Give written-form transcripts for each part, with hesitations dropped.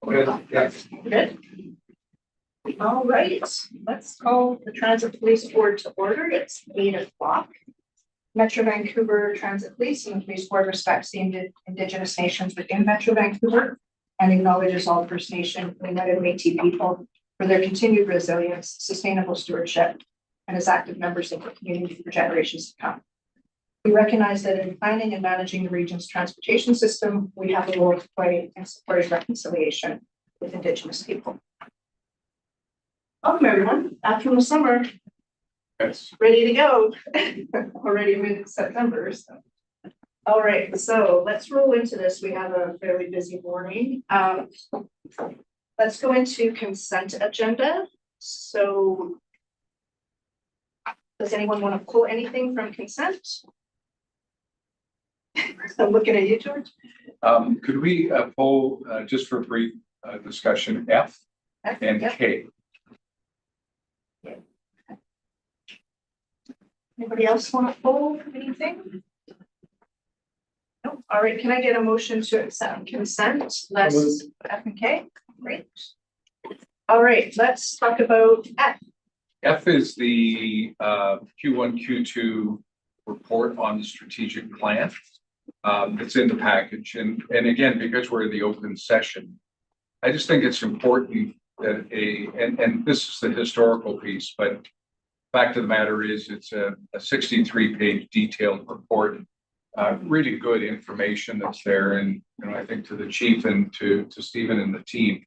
Good. Yeah. Good. All right, let's call the Transit Police Board to order. It's 8 o'clock. Metro Vancouver Transit Police and the Police Board respects the Indigenous nations within Metro Vancouver and acknowledges all First Nation, United Métis people for their continued resilience, sustainable stewardship, and as active members of the community for generations to come. We recognize that in planning and managing the region's transportation system, we have a role to play in supporting reconciliation with Indigenous people. Welcome, everyone. Back from the summer. Yes. Ready to go. Already mid-September. So. All right, so let's roll into this. We have a fairly busy morning. Let's go into consent agenda. So does anyone want to pull anything from consent? I'm looking at you, George. Could we pull just for brief discussion F and Yep. K? Anybody else want to pull anything? No. All right, can I get a motion to accept consent? Let's F and K. Great. All right, let's talk about F. F is the Q1, Q2 report on the strategic plan. It's in the package. And again, because we're in the open session, I just think it's important that and this is the historical piece, but fact of the matter is it's a 63-page detailed report, really good information that's there. And I think to the chief and to Stephen and the team,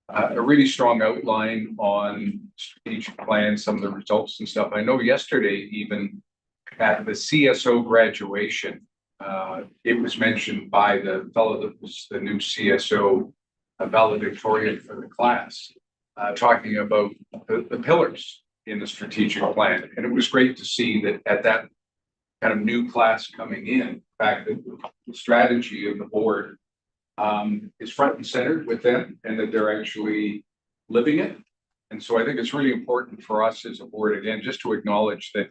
a really strong outline on strategic plans, some of the results and stuff. I know yesterday, even at the CSO graduation, it was mentioned by the fellow that was the new CSO valedictorian for the class, talking about the pillars in the strategic plan. And it was great to see that at that kind of new class coming in, the fact that the strategy of the board is front and center with them and that they're actually living it. And so I think it's really important for us as a board, again, just to acknowledge that,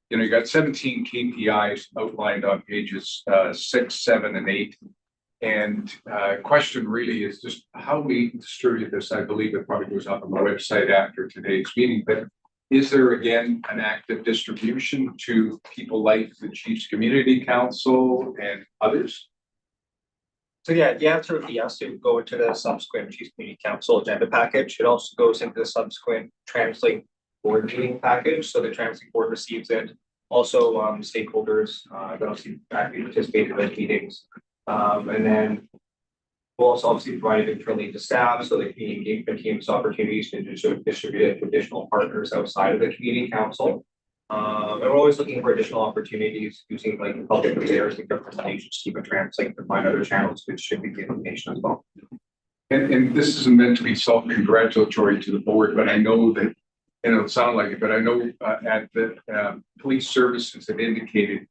you got 17 KPIs outlined on pages 6, 7, and 8. And question really is just how we distribute this. I believe it probably goes up on the website after today's meeting, but is there again an active distribution to people like the Chiefs Community Council and others? So yeah, the answer would be yes. It would go into the subsequent Chiefs Community Council agenda package. It also goes into the subsequent TransLink board meeting package. So the TransLink board receives it. Also, stakeholders that obviously participate in those meetings. And then we'll also obviously provide it internally to staff so the community engagement teams opportunities to distribute it to additional partners outside of the community council. And we're always looking for additional opportunities using like the public affairs and different presentations, even TransLink to find other channels to distribute the information as well. And this isn't meant to be self-congratulatory to the board, but I know that, and it'll sound like it, but I know at the police services have indicated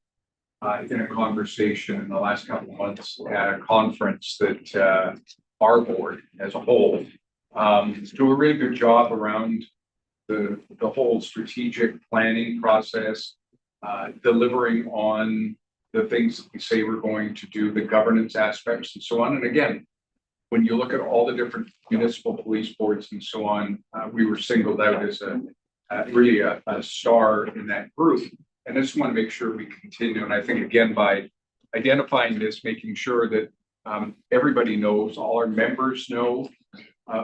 in a conversation in the last couple of months at a conference that our board as a whole do a really good job around the whole strategic planning process, delivering on the things that we say we're going to do, the governance aspects and so on. And again, when you look at all the different municipal police boards and so on, we were singled out as really a star in that group. And I just want to make sure we continue. And I think, again, by identifying this, making sure that everybody knows, all our members know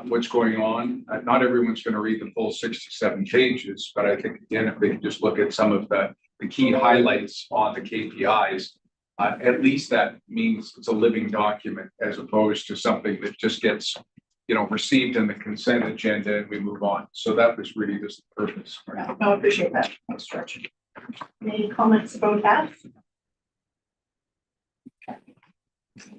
what's going on. Not everyone's going to read the full 67 pages, but I think, again, if they can just look at some of the key highlights on the KPIs, at least that means it's a living document as opposed to something that just gets, received in the consent agenda and we move on. So that was really just the purpose. Yeah, I appreciate that. Thanks, George. Any comments about that? Okay.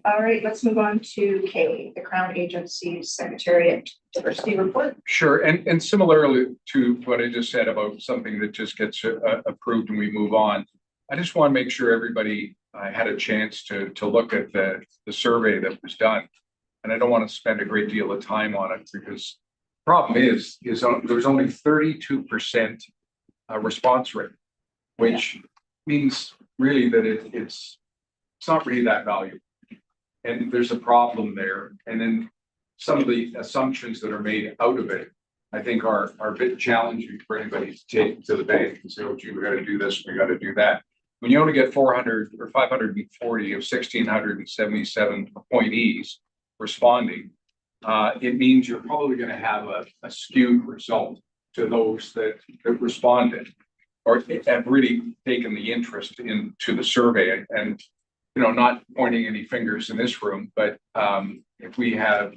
All right, let's move on to K, the Crown Agency Secretariat Diversity Report. Sure, and similarly to what I just said about something that just gets approved and we move on, I just want to make sure everybody had a chance to look at the survey that was done. And I don't want to spend a great deal of time on it because the problem is there's only 32% response rate, which means really that it's not really that valuable. And there's a problem there. And then some of the assumptions that are made out of it, I think are a bit challenging for anybody to take to the bank and say, oh, gee, we got to do this, we got to do that. When you only get 400 or 540 of 1,677 appointees responding, it means you're probably going to have a skewed result to those that responded or have really taken the interest into the survey. And, you know, not pointing any fingers in this room, but if we have,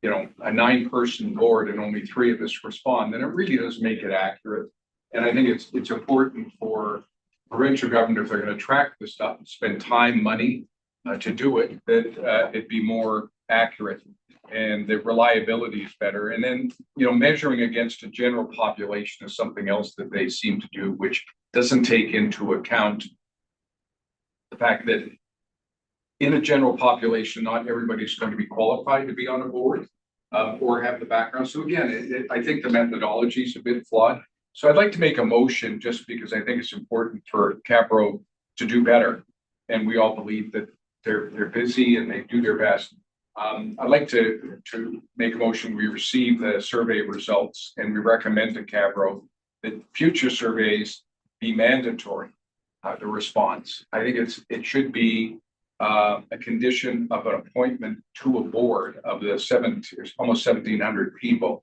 you know, a 9-person board and only 3 of us respond, then it really does make it accurate. And I think it's important for provincial government, if they're going to track this stuff and spend time, money to do it, that it be more accurate and the reliability is better. And then, you know, measuring against a general population is something else that they seem to do, which doesn't take into account the fact that in a general population, not everybody's going to be qualified to be on a board or have the background. So again, I think the methodology is a bit flawed. So I'd like to make a motion just because I think it's important for Capro to do better. And we all believe that they're busy and they do their best. I'd like to make a motion. We receive the survey results and we recommend to Capro that future surveys be mandatory, the response. I think it should be a condition of an appointment to a board of the almost 1,700 people.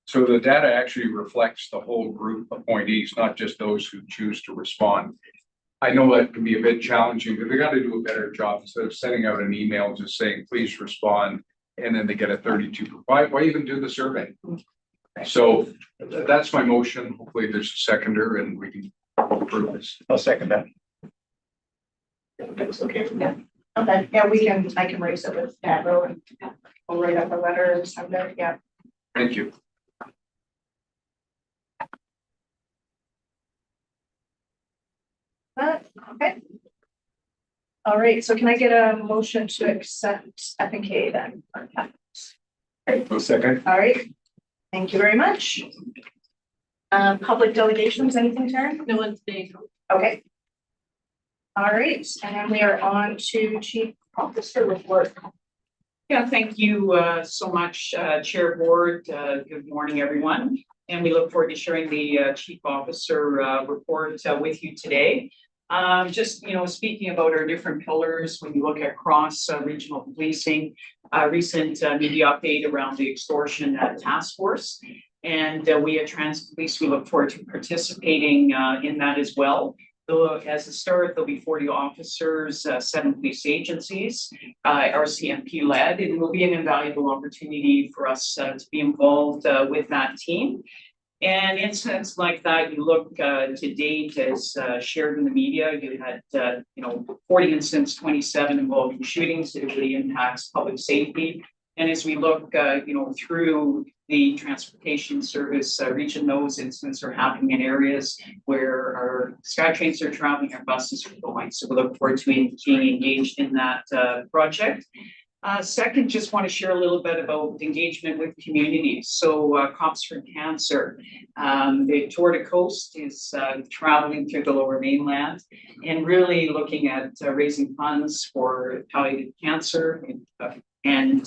So the data actually reflects the whole group of appointees, not just those who choose to respond. I know that can be a bit challenging, but they got to do a better job instead of sending out an email just saying, please respond. And then they get a 32. Why even do the survey? So that's my motion. Hopefully there's a seconder and we can approve this. I'll second that. That's okay. Yeah. Okay. Yeah, I can raise it with Capro and we'll write up a letter and send it. Yeah. Thank you. Okay. All right, so can I get a motion to accept F&K then? Second. All right, thank you very much. Public delegations, anything, Taryn? No one's being. Okay. All right, and then we are on to Chief Officer report. Yeah, thank you so much, Chair Board. Good morning, everyone. And we look forward to sharing the Chief Officer report with you today. Just, you know, speaking about our different pillars, when you look at cross regional policing, recent media update around the extortion task force. And we at Transit Police, we look forward to participating in that as well. So as a start, there'll be 40 officers, 7 police agencies, RCMP led, and it will be an invaluable opportunity for us to be involved with that team. And incidents like that, you look to date as shared in the media, you had, 40 incidents, 27 involving shootings. It really impacts public safety. And as we look, through the transportation service region, those incidents are happening in areas where our SkyTrains are traveling, our buses are going. So we look forward to being engaged in that project. Second, just want to share a little bit about engagement with communities. So Cops for Cancer, the Tour de Coast is traveling through the Lower Mainland and really looking at raising funds for palliative cancer. And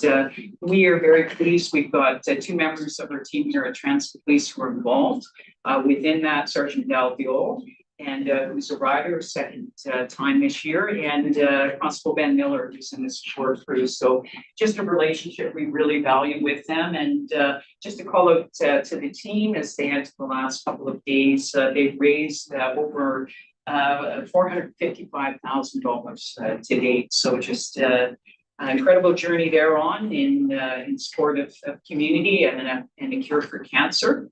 we are very pleased. We've got 2 members of our team here at Transit Police who are involved within that, Sergeant Dal Viol, and who's a rider, second time this year, and Constable Ben Miller, who's in the support crew. So just a relationship we really value with them. And just to call out to the team as they enter the last couple of days, they've raised over $455,000 to date. So just an incredible journey they're on in support of community and a cure for cancer.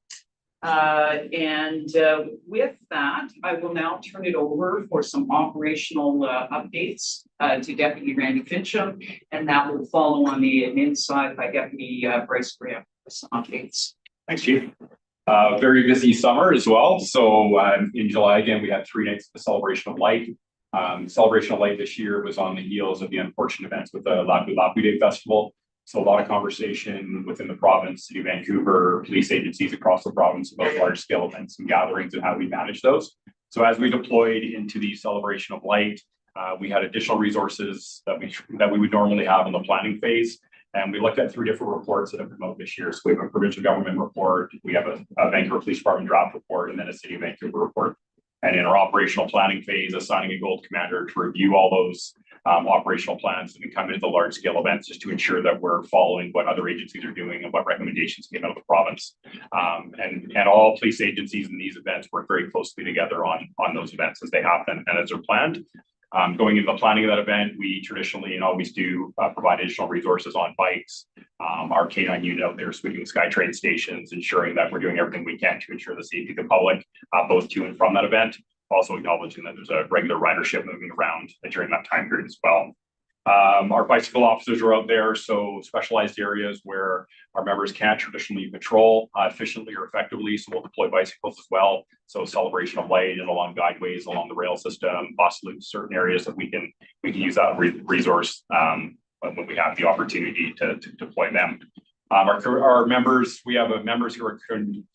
With that, I will now turn it over for some operational updates to Deputy Randy Fincham, and that will follow on the admin side by Deputy Bryce Graham for some updates. Thanks, Chief. Very busy summer as well. So in July, again, we had 3 nights of the Celebration of Light. Celebration of Light this year was on the heels of the unfortunate events with the Lapu Lapu Day Festival. So a lot of conversation within the province, City of Vancouver, police agencies across the province about large scale events and gatherings and how we manage those. So as we deployed into the Celebration of Light, we had additional resources that we would normally have in the planning phase. And we looked at 3 different reports that have come out this year. So we have a provincial government report, we have a Vancouver Police Department draft report, and then a City of Vancouver report. And in our operational planning phase, assigning a gold commander to review all those operational plans and come into the large scale events just to ensure that we're following what other agencies are doing and what recommendations came out of the province. And all police agencies in these events work very closely together on those events as they happen and as they're planned. Going into the planning of that event, we traditionally and always do provide additional resources on bikes. Our K9 unit out there sweeping SkyTrain stations, ensuring that we're doing everything we can to ensure the safety of the public, both to and from that event. Also acknowledging that there's a regular ridership moving around during that time period as well. Our bicycle officers are out there, so specialized areas where our members can't traditionally patrol efficiently or effectively, so we'll deploy bicycles as well. So celebration of light and along guideways, along the rail system, possibly certain areas that we can use that resource when we have the opportunity to deploy them. Our members, we have members who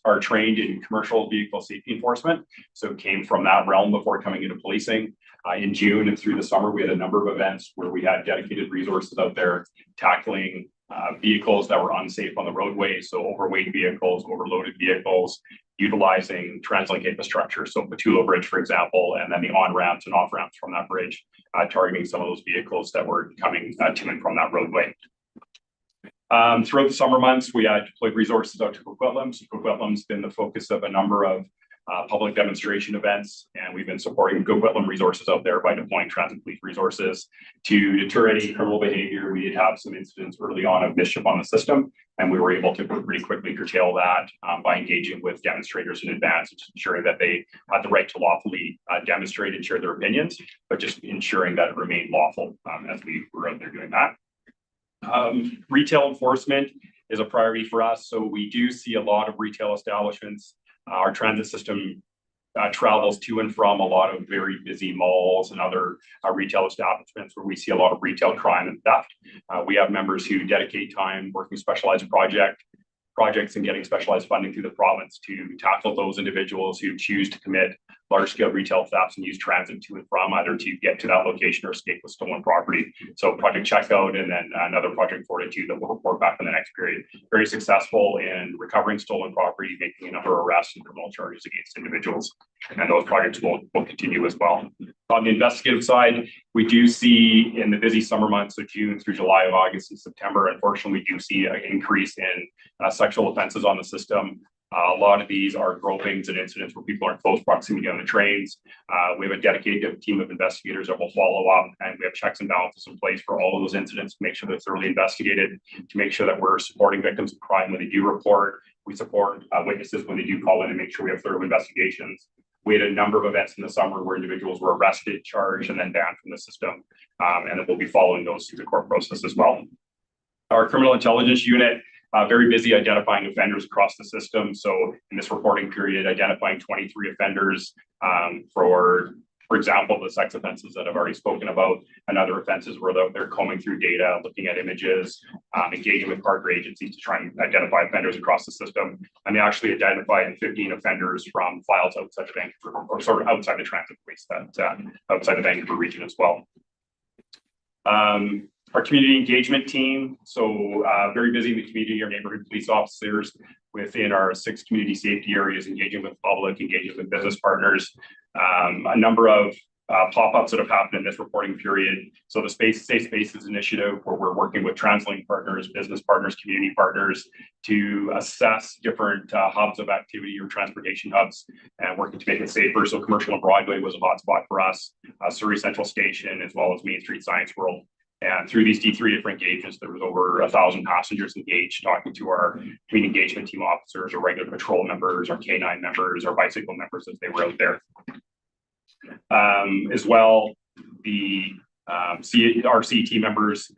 are trained in commercial vehicle safety enforcement, so came from that realm before coming into policing. In June and through the summer, we had a number of events where we had dedicated resources out there tackling vehicles that were unsafe on the roadway, so overweight vehicles, overloaded vehicles, utilizing TransLink infrastructure, so Pattullo Bridge, for example, and then the on-ramps and off-ramps from that bridge, targeting some of those vehicles that were coming to and from that roadway. Throughout the summer months, we had deployed resources out to Coquitlam. So Coquitlam's been the focus of a number of public demonstration events, and we've been supporting Coquitlam resources out there by deploying transit police resources to deter any criminal behavior. We did have some incidents early on of mischief on the system, and we were able to pretty quickly curtail that by engaging with demonstrators in advance, ensuring that they had the right to lawfully demonstrate and share their opinions, but just ensuring that it remained lawful as we were out there doing that. Retail enforcement is a priority for us. So we do see a lot of retail establishments. Our transit system travels to and from a lot of very busy malls and other retail establishments where we see a lot of retail crime and theft. We have members who dedicate time working specialized projects and getting specialized funding through the province to tackle those individuals who choose to commit large-scale retail thefts and use transit to and from, either to get to that location or escape with stolen property. So Project Checkout and then another Project Fortitude that we'll report back in the next period. Very successful in recovering stolen property, making a number of arrests and criminal charges against individuals. And those projects will continue as well. On the investigative side, we do see in the busy summer months of June through July, August, and September, unfortunately, we do see an increase in sexual offenses on the system. A lot of these are gropings and incidents where people are in close proximity on the trains. We have a dedicated team of investigators that will follow up, and we have checks and balances in place for all of those incidents to make sure they're thoroughly investigated, to make sure that we're supporting victims of crime when they do report. We support witnesses when they do call in and make sure we have thorough investigations. We had a number of events in the summer where individuals were arrested, charged, and then banned from the system. And then we'll be following those through the court process as well. Our criminal intelligence unit, very busy identifying offenders across the system. So in this reporting period, identifying 23 offenders for example, the sex offenses that I've already spoken about, and other offenses where they're combing through data, looking at images, engaging with partner agencies to try and identify offenders across the system. And they actually identified 15 offenders from files outside the Vancouver, or sort of outside the transit police, that outside the Vancouver region as well. Our community engagement team, so very busy in the community, our neighborhood police officers within our 6 community safety areas, engaging with the public, engaging with business partners. A number of pop-ups that have happened in this reporting period. So the Safe Spaces initiative, where we're working with TransLink partners, business partners, community partners to assess different hubs of activity or transportation hubs and working to make it safer. So Commercial and Broadway was a hotspot for us, Surrey Central Station, as well as Main Street Science World. And through these 3 different engagements, there was over 1,000 passengers engaged, talking to our community engagement team officers, our regular patrol members, our K9 members, our bicycle members as they were out there. As well, the RCT members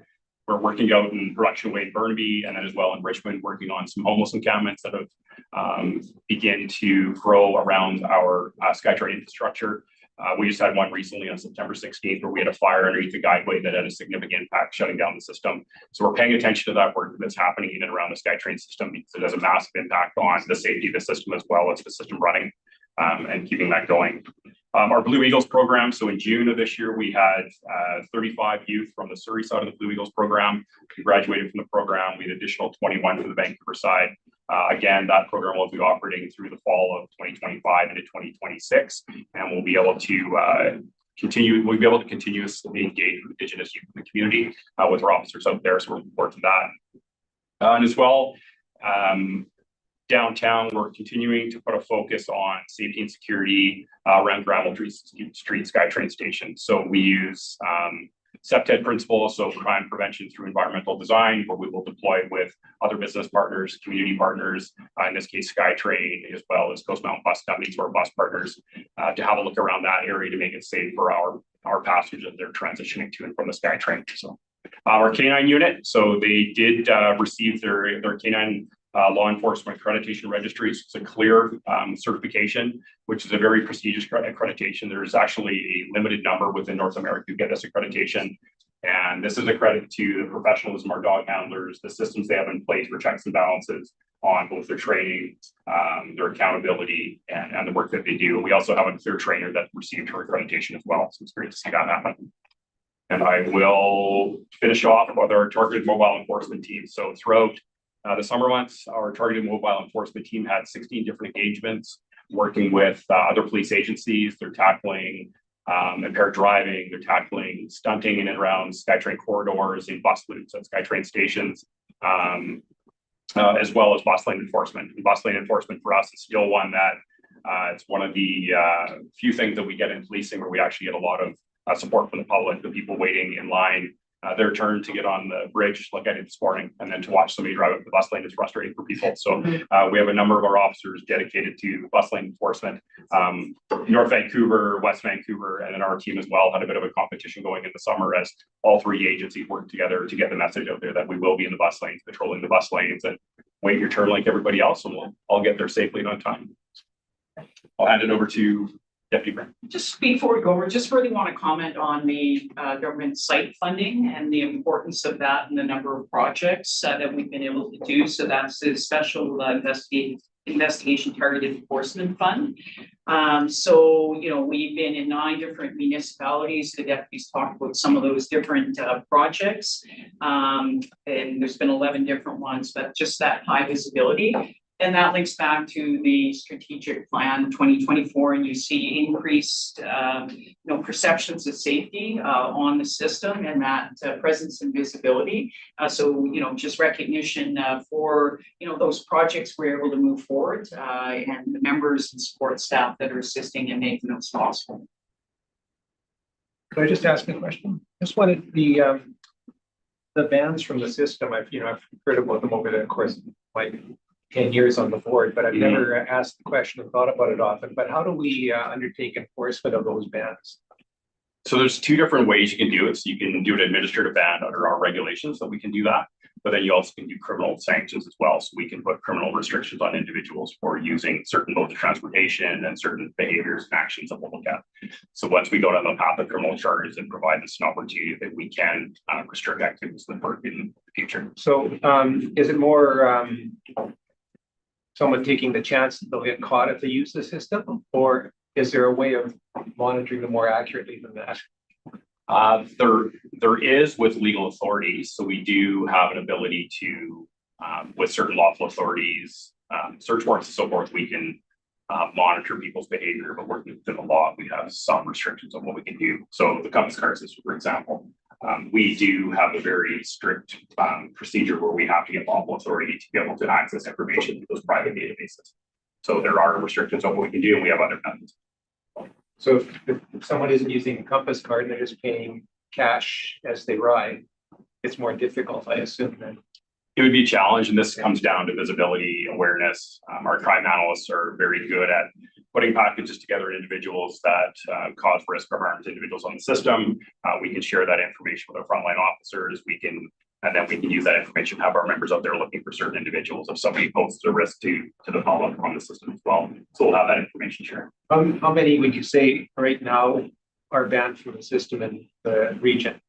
were working out in Production Way in Burnaby, and then as well in Richmond, working on some homeless encampments that have begun to grow around our SkyTrain infrastructure. We just had one recently on September 16th where we had a fire underneath the guideway that had a significant impact shutting down the system. So we're paying attention to that work that's happening in and around the SkyTrain system because it has a massive impact on the safety of the system as well as the system running and keeping that going. Our Blue Eagles program. So in June of this year, we had 35 youth from the Surrey side of the Blue Eagles program who graduated from the program. We had additional 21 from the Vancouver side. Again, that program will be operating through the fall of 2025 into 2026, and we'll be able to continuously engage with Indigenous youth in the community with our officers out there. So we're looking forward to that. And as well, downtown, we're continuing to put a focus on safety and security around Granville Street SkyTrain station. So we use CPTED principles, so crime prevention through environmental design, where we will deploy with other business partners, community partners, in this case, SkyTrain, as well as Coast Mountain Bus Companies, who are bus partners, to have a look around that area to make it safe for our passengers that they're transitioning to and from the SkyTrain. So our K9 unit, so they did receive their K9 law enforcement accreditation registry. It's a clear certification, which is a very prestigious accreditation. There's actually a limited number within North America who get this accreditation. And this is a credit to the professionalism of our dog handlers, the systems they have in place for checks and balances on both their training, their accountability, and the work that they do. We also have a clear trainer that received her accreditation as well. So it's great to see that happen. And I will finish off with our targeted mobile enforcement team. So throughout the summer months, our targeted mobile enforcement team had 16 different engagements working with other police agencies. They're tackling impaired driving, they're tackling stunting in and around SkyTrain corridors and bus loops at SkyTrain stations, as well as bus lane enforcement. And bus lane enforcement for us is still one that it's one of the few things that we get in policing where we actually get a lot of support from the public, the people waiting in line, their turn to get on the bridge like I did this morning, and then to watch somebody drive up the bus lane is frustrating for people. So we have a number of our officers dedicated to bus lane enforcement. North Vancouver, West Vancouver, and then our team as well had a bit of a competition going in the summer as all three agencies worked together to get the message out there that we will be in the bus lanes, patrolling the bus lanes, and wait your turn like everybody else, and we'll all get there safely and on time. I'll hand it over to Deputy Brent. Just before we go, we just really want to comment on the government site funding and the importance of that and the number of projects that we've been able to do. So that's the special investigation targeted enforcement fund. So, you know, we've been in 9 different municipalities. The deputies talked about some of those different projects. And there's been 11 different ones, but just that high visibility. And that links back to the strategic plan 2024, and you see increased, perceptions of safety on the system and that presence and visibility. So, just recognition for, those projects we're able to move forward and the members and support staff that are assisting in making those possible. Could I just ask a question? Just wanted the bans from the system. I've heard about them over the course of like 10 years on the board, but I've never asked the question and thought about it often. But how do we undertake enforcement of those bans? So there's 2 different ways you can do it. So you can do an administrative ban under our regulations, so we can do that. But then you also can do criminal sanctions as well. So we can put criminal restrictions on individuals for using certain modes of transportation and certain behaviors and actions that we'll look at. So once we go down the path of criminal charges and provide us an opportunity that we can restrict activities that work in the future. So is it more someone taking the chance that they'll get caught if they use the system, or is there a way of monitoring them more accurately than that? There is with legal authorities. So we do have an ability to, with certain lawful authorities, search warrants and so forth, we can monitor people's behavior, but working within the law, we have some restrictions on what we can do. So the compass card system, for example, we do have a very strict procedure where we have to get lawful authority to be able to access information to those private databases. So there are restrictions on what we can do, and we have other methods. So if someone isn't using a compass card and they're just paying cash as they ride, it's more difficult, I assume, then. It would be a challenge, and this comes down to visibility, awareness. Our crime analysts are very good at putting packages together in individuals that cause risk or harm to individuals on the system. We can share that information with our frontline officers. And then we can use that information, have our members out there looking for certain individuals if somebody poses a risk to the public on the system as well. So we'll have that information shared. How many would you say right now are banned from the system in the region?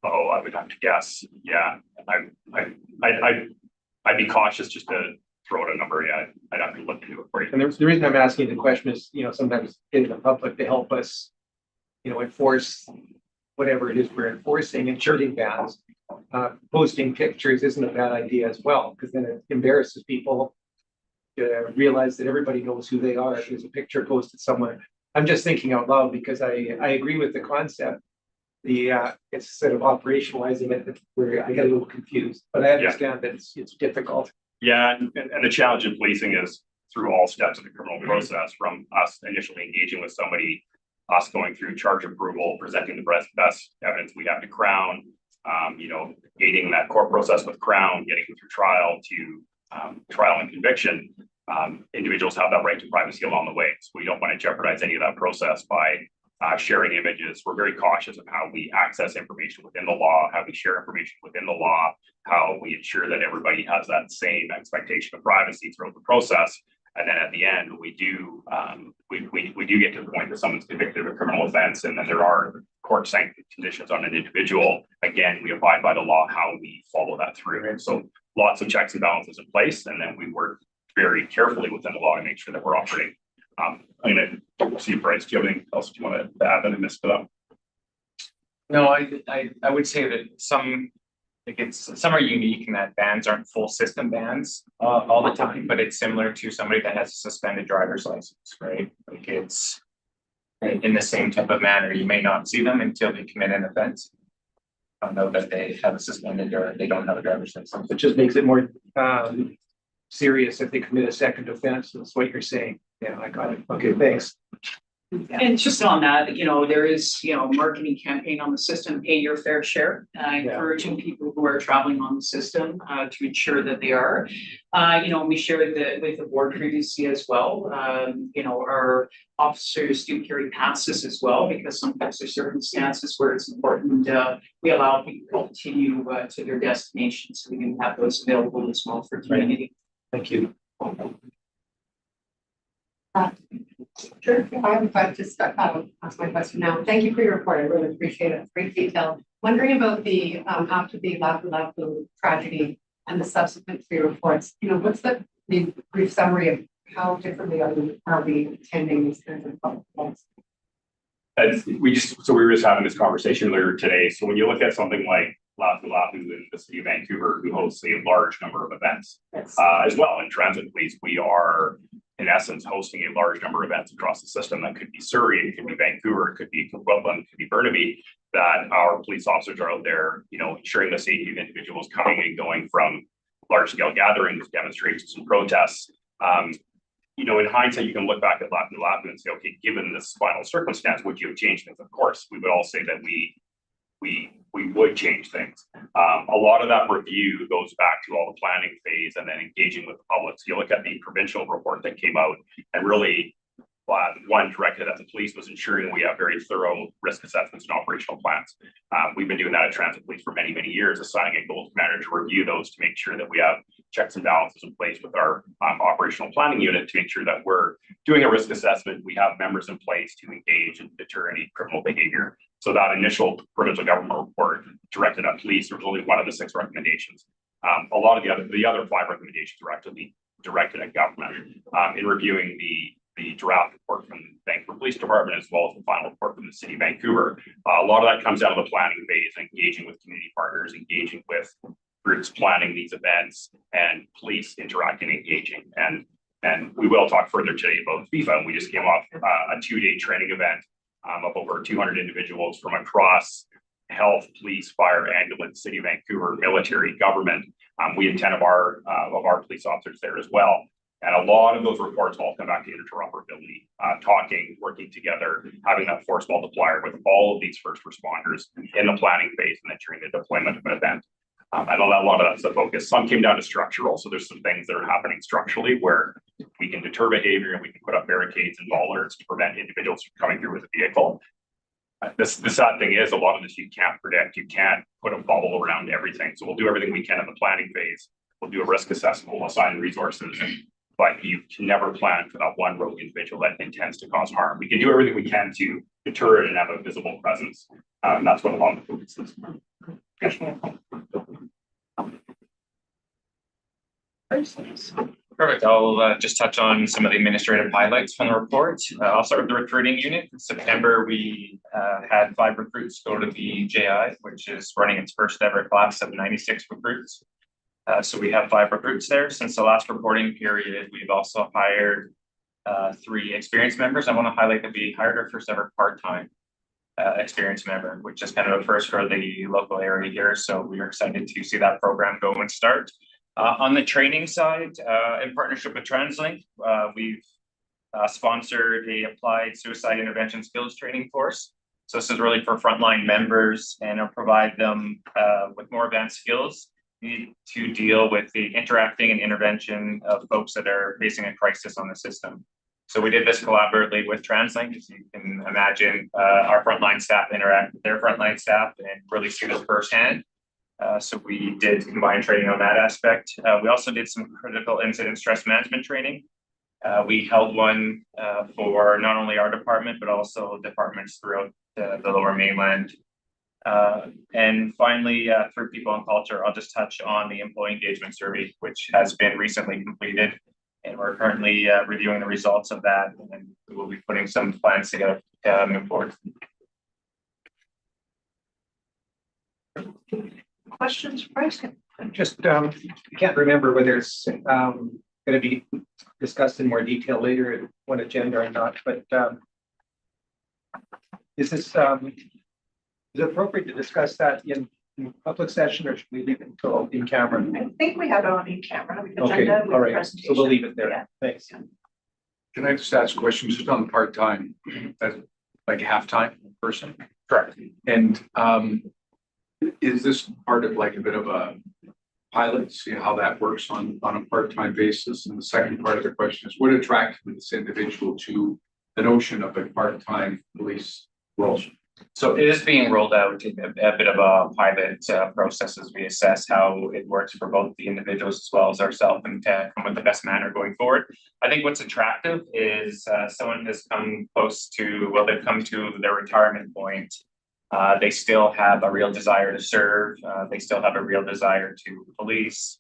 Oh, I would have to guess. Yeah, I'd be cautious just to throw out a number. Yeah, I'd have to look into it for you. And the reason I'm asking the question is, sometimes getting the public to help us, enforce whatever it is we're enforcing and shooting bans. Posting pictures isn't a bad idea as well, because then it embarrasses people to realize that everybody knows who they are if there's a picture posted somewhere. I'm just thinking out loud because I agree with the concept. It's sort of operationalizing it where I get a little confused, but I understand that it's difficult. Yeah, and the challenge in policing is through all steps of the criminal process, from us initially engaging with somebody, us going through charge approval, presenting the best evidence we have to Crown, aiding that court process with Crown, getting through trial to trial and conviction. Individuals have that right to privacy along the way. So we don't want to jeopardize any of that process by sharing images. We're very cautious of how we access information within the law, how we share information within the law, how we ensure that everybody has that same expectation of privacy throughout the process. And then at the end, we do get to the point that someone's convicted of a criminal offense, and then there are court sanctioned conditions on an individual. Again, we abide by the law, how we follow that through. And so lots of checks and balances in place, and then we work very carefully within the law to make sure that we're operating. I'm going to see Bryce, do you have anything else you want to add that I missed it? No, I would say that some are unique in that bans aren't full system bans all the time, but it's similar to somebody that has a suspended driver's license, right? Like it's in the same type of manner. You may not see them until they commit an offense. I don't know that they have a suspended or they don't have a driver's license. It just makes it more serious if they commit a second offense. That's what you're saying. Yeah, I got it. Okay, thanks. And just on that, there is, marketing campaign on the system, pay your fair share, encouraging people who are traveling on the system to ensure that they are. We shared with the board previously as well. Our officers do carry passes as well, because sometimes there's circumstances where it's important. We allow people to continue to their destination, so we can have those available as well for community. Thank you. Sure, I'm glad to ask my question now. Thank you for your report. I really appreciate it. It's great detail. Wondering about the after the Lapu tragedy and the subsequent three reports. What's the brief summary of how differently are we attending these kinds of public events? We were just having this conversation earlier today. So when you look at something like Lapu in the city of Vancouver, who hosts a large number of events, as well in transit police, we are in essence hosting a large number of events across the system. That could be Surrey, it could be Vancouver, it could be Coquitlam, it could be Burnaby, that our police officers are out there, ensuring the safety of individuals coming and going from large scale gatherings, demonstrations, and protests. In hindsight, you can look back at Lapu and say, okay, given this final circumstance, would you have changed things? Of course, we would all say that we would change things. A lot of that review goes back to all the planning phase and then engaging with the public. So you look at the provincial report that came out, and really one directed at the police was ensuring we have very thorough risk assessments and operational plans. We've been doing that at Transit Police for many, many years, assigning a goals commander to review those to make sure that we have checks and balances in place with our operational planning unit to make sure that we're doing a risk assessment. We have members in place to engage and deter any criminal behavior. So that initial provincial government report directed at police was only one of the 6 recommendations. A lot of the other 5 recommendations were actually directed at government. In reviewing the draft report from the Vancouver Police Department, as well as the final report from the City of Vancouver, a lot of that comes out of the planning phase, engaging with community partners, engaging with groups planning these events, and police interacting, engaging. And we will talk further today about FIFA. And we just came off a 2-day training event of over 200 individuals from across health, police, fire, ambulance, City of Vancouver, military, government. We had 10 of our police officers there as well. And a lot of those reports all come back to interoperability, talking, working together, having that force multiplier with all of these first responders in the planning phase and then during the deployment of an event. I know that a lot of that's the focus. Some came down to structural. So there's some things that are happening structurally where we can deter behavior and we can put up barricades and bollards to prevent individuals from coming through with a vehicle. The sad thing is a lot of this you can't predict. You can't put a bubble around everything. So we'll do everything we can in the planning phase. We'll do a risk assessment, we'll assign resources, but you can never plan for that one rogue individual that intends to cause harm. We can do everything we can to deter it and have a visible presence. And that's what a lot of the focus is. Perfect. I'll just touch on some of the administrative highlights from the report. I'll start with the recruiting unit. In September, we had 5 recruits go to the JI, which is running its first ever class of 96 recruits. So we have 5 recruits there. Since the last reporting period, we've also hired 3 experienced members. I want to highlight that we hired our first ever part-time experienced member, which is kind of a first for the local area here. So we are excited to see that program go and start. On the training side, in partnership with TransLink, we've sponsored a applied suicide intervention skills training course. So this is really for frontline members and it'll provide them with more advanced skills to deal with the interacting and intervention of folks that are facing a crisis on the system. So we did this collaboratively with TransLink, as you can imagine, our frontline staff interact with their frontline staff and really see this firsthand. So we did combine training on that aspect. We also did some critical incident stress management training. We held one for not only our department, but also departments throughout the Lower Mainland. And finally, through people and culture, I'll just touch on the employee engagement survey, which has been recently completed. And we're currently reviewing the results of that, and we will be putting some plans together to move forward. Questions, Bryce? Just, I can't remember whether it's going to be discussed in more detail later in one agenda or not, but is this, is it appropriate to discuss that in public session, or should we leave it until in camera? I think we have it on in camera. We can Okay, agenda with all right, so presentation. we'll leave it there. Yeah. Thanks. Can I just ask a question just on the part-time, as like half-time person? Correct. And is this part of like a bit of a pilot, see how that works on a part-time basis? And the second part of the question is, what attracted this individual to the notion of a part-time police role? So it is being rolled out in a bit of a pilot process as we assess how it works for both the individuals as well as ourselves and to come with the best manner going forward. I think what's attractive is someone has come close to, well, they've come to their retirement point. They still have a real desire to serve. They still have a real desire to police,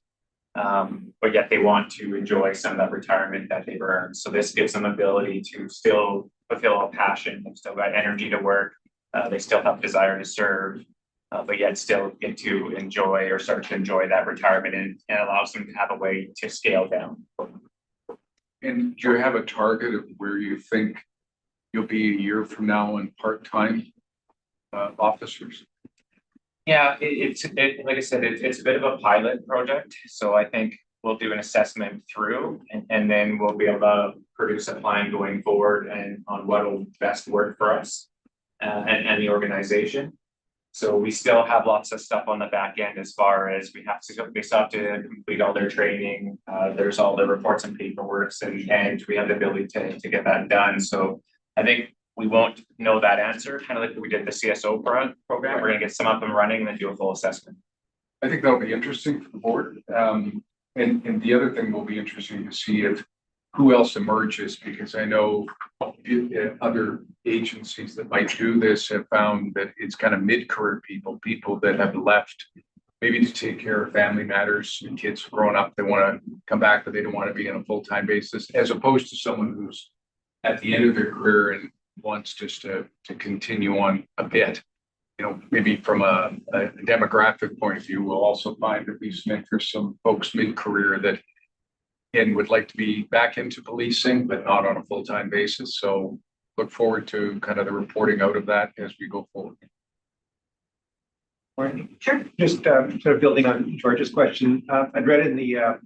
but yet they want to enjoy some of that retirement that they've earned. So this gives them ability to still fulfill a passion. They've still got energy to work. They still have desire to serve, but yet still get to enjoy or start to enjoy that retirement, and allows them to have a way to scale down. And do you have a target of where you think you'll be a year from now in part-time officers? Yeah, like I said, it's a bit of a pilot project. So I think we'll do an assessment through and then we'll be able to produce a plan going forward and on what will best work for us and the organization. So we still have lots of stuff on the back end as far as we still have to complete all their training. There's all the reports and paperwork and we have the ability to get that done. So I think we won't know that answer, kind of like we did the CSO program. We're gonna get some up and running and then do a full assessment. I think that'll be interesting for the board. And the other thing will be interesting to see if who else emerges, because I know other agencies that might do this have found that it's kind of mid-career people that have left maybe to take care of family matters and kids growing up. They want to come back, but they don't want to be on a full-time basis, as opposed to someone who's at the end of their career and wants just to continue on a bit. You know, maybe from a demographic point of view, we'll also find that we've met for some folks mid-career that and would like to be back into policing, but not on a full-time basis. So look forward to kind of the reporting out of that as we go forward. Sure. Just sort of building on George's question, I'd read in the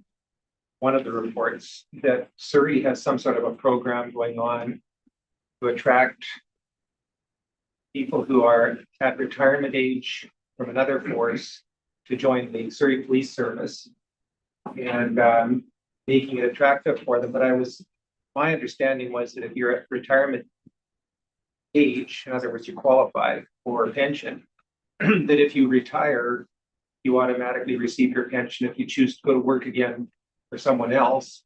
one of the reports that Surrey has some sort of a program going on to attract people who are at retirement age from another force to join the Surrey Police Service and making it attractive for them. But my understanding was that if you're at retirement age, in other words, you qualify for a pension, that if you retire, you automatically receive your pension. If you choose to go to work again for someone else,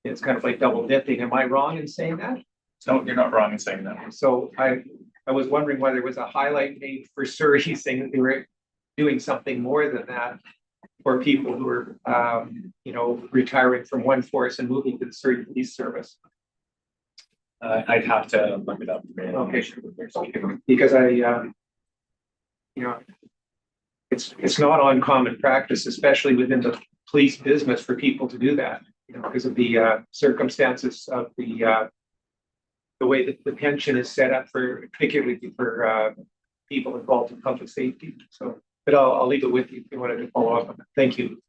it's kind of like double dipping. Am I wrong in saying that? No, you're not wrong in saying that. So I was wondering whether there was a highlight made for Surrey saying that they were doing something more than that for people who are retiring from one force and moving to the Surrey Police Service. I'd have to look it up. Okay, because it's not uncommon practice, especially within the police business, for people to do that, because of the circumstances of the way that the pension is set up particularly for people involved in public safety. So, but I'll leave it with you if you wanted to follow up on that. Thank you.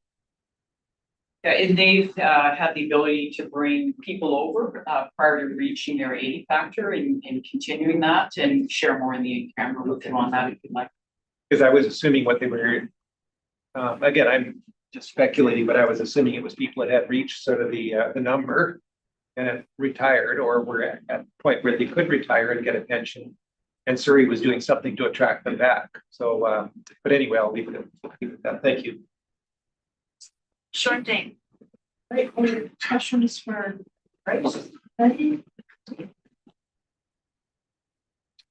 Yeah, and they've had the ability to bring people over prior to reaching their 80 factor and continuing that, and share more in the camera with them on that if you'd like. Because I was assuming what they were, again, I'm just speculating, but I was assuming it was people that had reached sort of the number and have retired, or were at a point where they could retire and get a pension. And Surrey was doing something to attract them back. So, but anyway, I'll leave it at that. Thank you. Sure thing. Right, any questions for Bryce?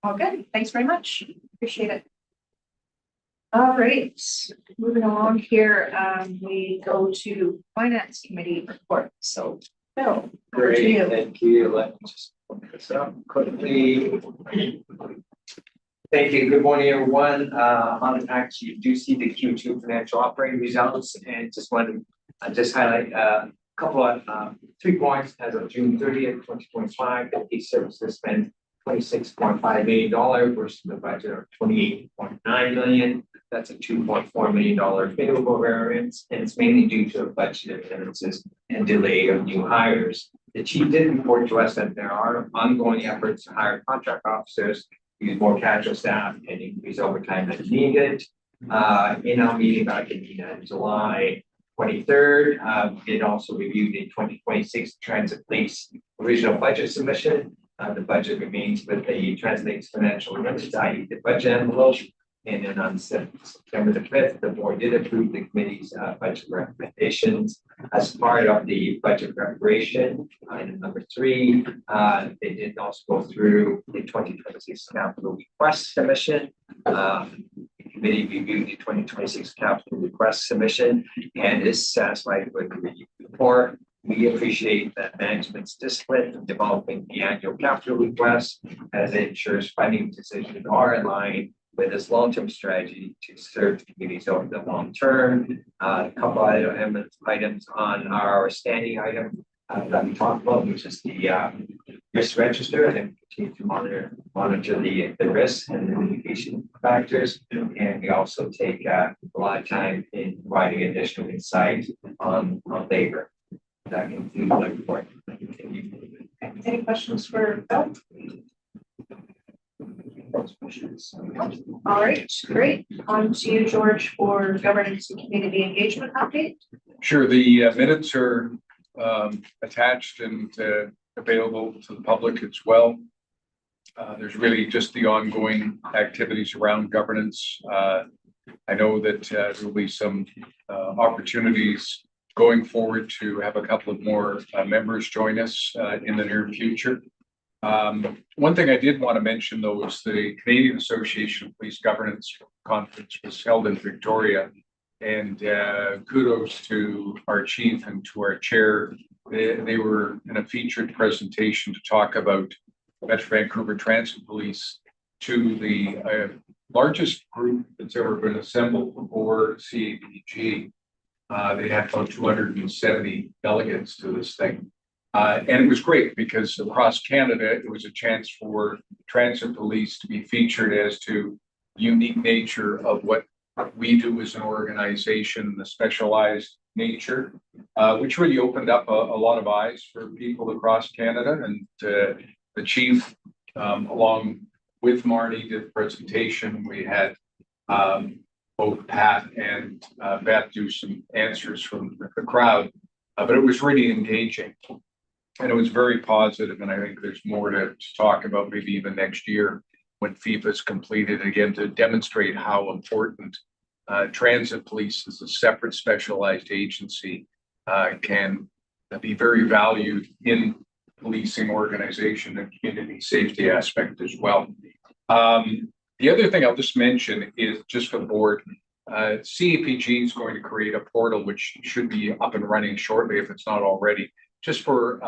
All good, thanks very much, appreciate it. All right, moving along here, we go to Finance Committee report, so Bill, over to you. Thank you. Let me just put this up quickly. Thank you. Good morning, everyone. Actually, you do see the Q2 financial operating results, and just want to just highlight a couple of 3 points. As of June 30th, 2025, the police services spent $26.5 million versus the budget of $28.9 million. That's a $2.4 million favorable variance, and it's mainly due to budget differences and delay of new hires. The chief did report to us that there are ongoing efforts to hire contract officers, use more casual staff, and increase overtime as needed. In our meeting back in July 23rd, we did also review the 2026 Transit Police original budget submission. The budget remains with the Transit financial limits, i.e. the budget envelope. And then on September the 5th, the board did approve the committee's budget recommendations as part of the budget preparation. Item number 3, they did also go through the 2026 capital request submission. The committee reviewed the 2026 capital request submission and is satisfied with the review report. We appreciate that management's discipline in developing the annual capital request, as it ensures funding decisions are aligned with this long-term strategy to serve the communities over the long term. A couple of items on our standing item that we talked about, which is the risk register, and continue to monitor the risks and the mitigation factors. And we also take a lot of time in providing additional insight on labor. That concludes my report. Any questions for Bill? All right, great. On to you, George, for governance and community engagement update. Sure, the minutes are attached and available to the public as well. There's really just the ongoing activities around governance. I know that there will be some opportunities going forward to have a couple of more members join us in the near future. One thing I did want to mention, though, is the Canadian Association of Police Governance Conference was held in Victoria, and kudos to our chief and to our chair. They were in a featured presentation to talk about Metro Vancouver Transit Police to the largest group that's ever been assembled for CAPG. They had about 270 delegates to this thing. And it was great because across Canada, it was a chance for transit police to be featured as to the unique nature of what we do as an organization, the specialized nature, which really opened up a lot of eyes for people across Canada. And the chief, along with Marnie, did the presentation. We had both Pat and Beth do some answers from the crowd, but it was really engaging. And it was very positive, and I think there's more to talk about maybe even next year when FIFA is completed, again, to demonstrate how important transit police as a separate specialized agency can be very valued in policing organization and community safety aspect as well. The other thing I'll just mention is just for the board, CAPG is going to create a portal which should be up and running shortly if it's not already, just for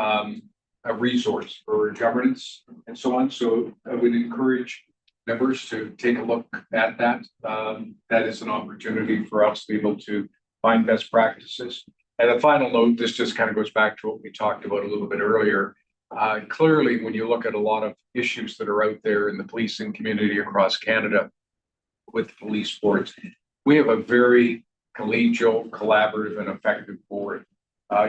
a resource for governance and so on. So I would encourage members to take a look at that. That is an opportunity for us to be able to find best practices. And a final note, this just kind of goes back to what we talked about a little bit earlier. Clearly, when you look at a lot of issues that are out there in the policing community across Canada with police boards, we have a very collegial, collaborative, and effective board.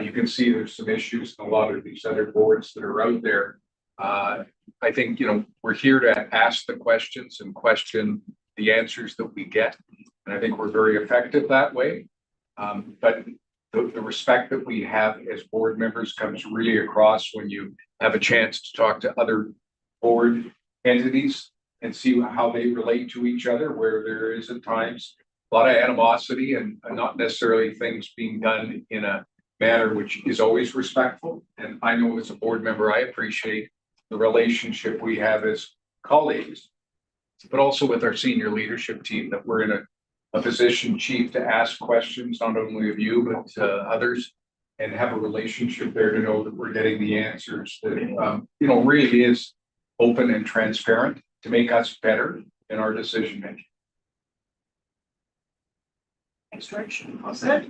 You can see there's some issues in a lot of these other boards that are out there. I think, we're here to ask the questions and question the answers that we get. And I think we're very effective that way. But the respect that we have as board members comes really across when you have a chance to talk to other board entities and see how they relate to each other, where there is at times a lot of animosity and not necessarily things being done in a manner which is always respectful. And I know as a board member, I appreciate the relationship we have as colleagues, but also with our senior leadership team, that we're in a position, Chief, to ask questions, not only of you, but to others, and have a relationship there to know that we're getting the answers that, really is open and transparent to make us better in our decision making. Thanks, George. All set.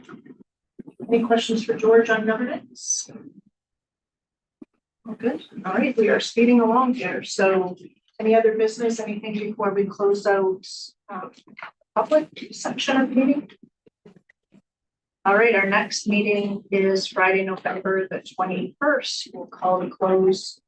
Any questions for George on governance? All good. All right, we are speeding along here. So any other business, anything before we close out public section of the meeting? All right, our next meeting is Friday, November the 21st. We'll call to close